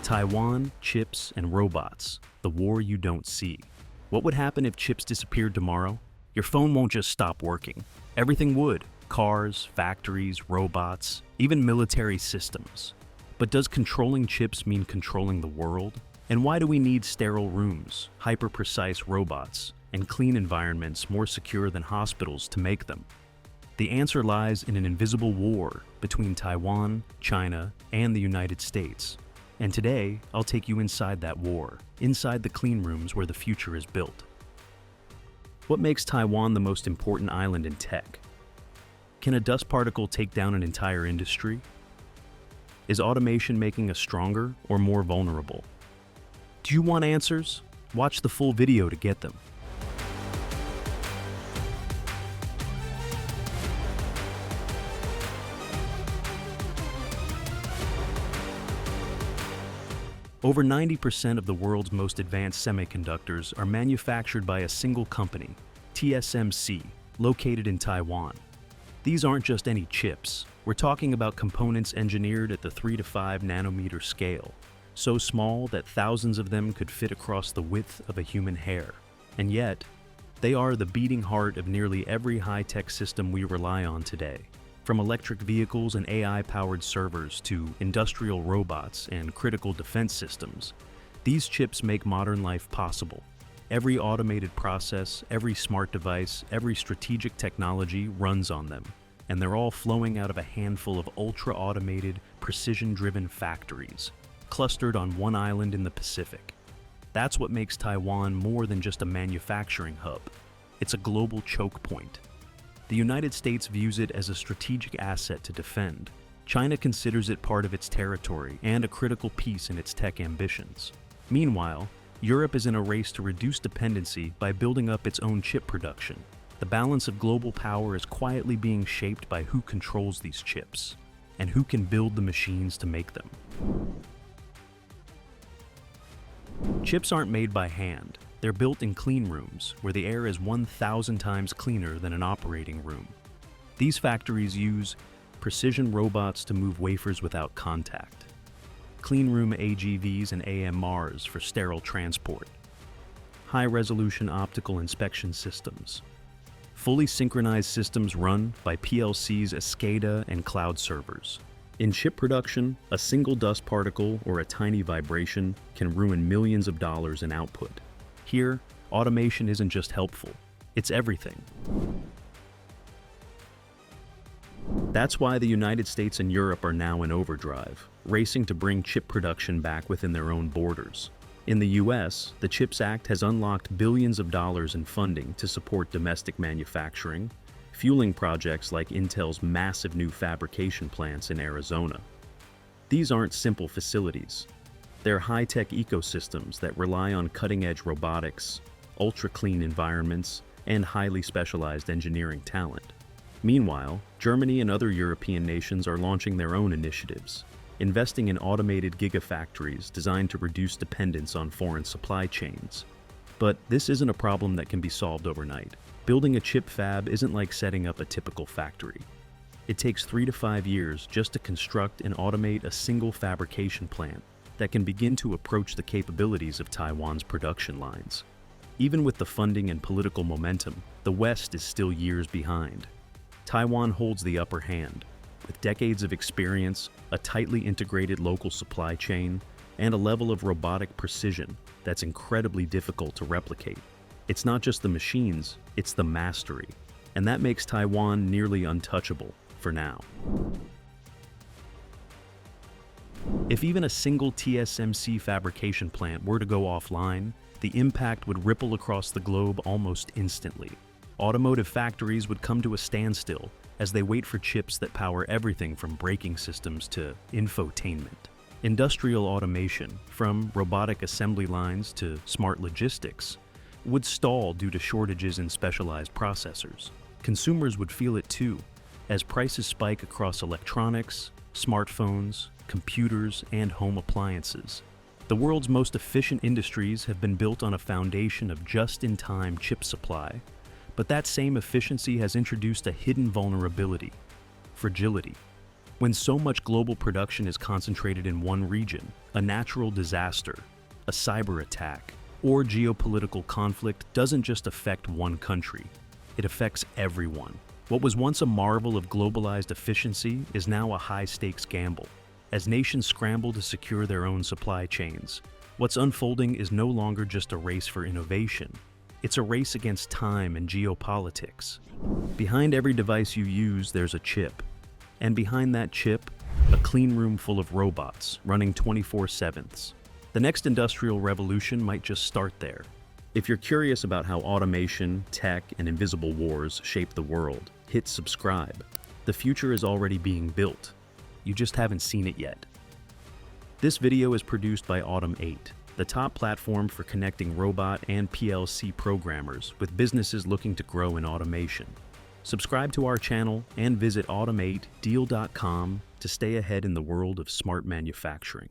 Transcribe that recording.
Taiwan, chips, and robots, the war you don't see. What would happen if chips disappeared tomorrow? Your phone won't just stop working. Everything would. Cars, factories, robots, even military systems. But does controlling chips mean controlling the world? And why do we need sterile rooms, hyper-precise robots, and clean environments more secure than hospitals to make them? The answer lies in an invisible war between Taiwan, China, and the United States. And today, I'll take you inside that war, inside the clean rooms where the future is built. What makes Taiwan the most important island in tech? Can a dust particle take down an entire industry? Is automation making us stronger or more vulnerable? Do you want answers? Watch the full video to get them. Over 90% of the world's most advanced semiconductors are manufactured by a single company, TSMC, located in Taiwan. These aren't just any chips. We're talking about components engineered at the 3 to 5 nanometer scale, so small that thousands of them could fit across the width of a human hair. And yet, they are the beating heart of nearly every high-tech system we rely on today. From electric vehicles and AI-powered servers to industrial robots and critical defense systems, these chips make modern life possible. Every automated process, every smart device, every strategic technology runs on them, and they're all flowing out of a handful of ultra-automated, precision-driven factories, clustered on one island in the Pacific. That's what makes Taiwan more than just a manufacturing hub. It's a global choke point. The United States views it as a strategic asset to defend. China considers it part of its territory and a critical piece in its tech ambitions. Meanwhile, Europe is in a race to reduce dependency by building up its own chip production. The balance of global power is quietly being shaped by who controls these chips and who can build the machines to make them. Chips aren't made by hand. They're built in clean rooms, where the air is 1,000 times cleaner than an operating room. These factories use precision robots to move wafers without contact, clean room AGVs and AMRs for sterile transport, high-resolution optical inspection systems, fully synchronized systems run by PLCs, SCADA, and cloud servers. In chip production, a single dust particle or a tiny vibration can ruin millions of dollars in output. Here, automation isn't just helpful, it's everything. That's why the United States and Europe are now in overdrive, racing to bring chip production back within their own borders. In the US, the CHIPS Act has unlocked billions of dollars in funding to support domestic manufacturing, fueling projects like Intel's massive new fabrication plants in Arizona. These aren't simple facilities. They're high-tech ecosystems that rely on cutting-edge robotics, ultra-clean environments, and highly specialized engineering talent. Meanwhile, Germany and other European nations are launching their own initiatives, investing in automated gigafactories designed to reduce dependence on foreign supply chains. But this isn't a problem that can be solved overnight. Building a chip fab isn't like setting up a typical factory. It takes 3 to 5 years just to construct and automate a single fabrication plant that can begin to approach the capabilities of Taiwan's production lines. Even with the funding and political momentum, the West is still years behind. Taiwan holds the upper hand, with decades of experience, a tightly integrated local supply chain, and a level of robotic precision that's incredibly difficult to replicate. It's not just the machines, it's the mastery, and that makes Taiwan nearly untouchable for now. If even a single TSMC fabrication plant were to go offline, the impact would ripple across the globe almost instantly. Automotive factories would come to a standstill as they wait for chips that power everything from braking systems to infotainment. Industrial automation, from robotic assembly lines to smart logistics, would stall due to shortages in specialized processors. Consumers would feel it too, as prices spike across electronics, smartphones, computers, and home appliances. The world's most efficient industries have been built on a foundation of just-in-time chip supply, but that same efficiency has introduced a hidden vulnerability: fragility. When so much global production is concentrated in one region, a natural disaster, a cyber attack, or geopolitical conflict doesn't just affect one country. It affects everyone. What was once a marvel of globalized efficiency is now a high-stakes gamble. As nations scramble to secure their own supply chains, what's unfolding is no longer just a race for innovation. It's a race against time and geopolitics. Behind every device you use, there's a chip. And behind that chip, a clean room full of robots running 24/7. The next industrial revolution might just start there. If you're curious about how automation, tech, and invisible wars shape the world, hit subscribe. The future is already being built. You just haven't seen it yet. This video is produced by Autom8, the top platform for connecting robot and PLC programmers with businesses looking to grow in automation. Subscribe to our channel and visit autom8deal.com to stay ahead in the world of smart manufacturing.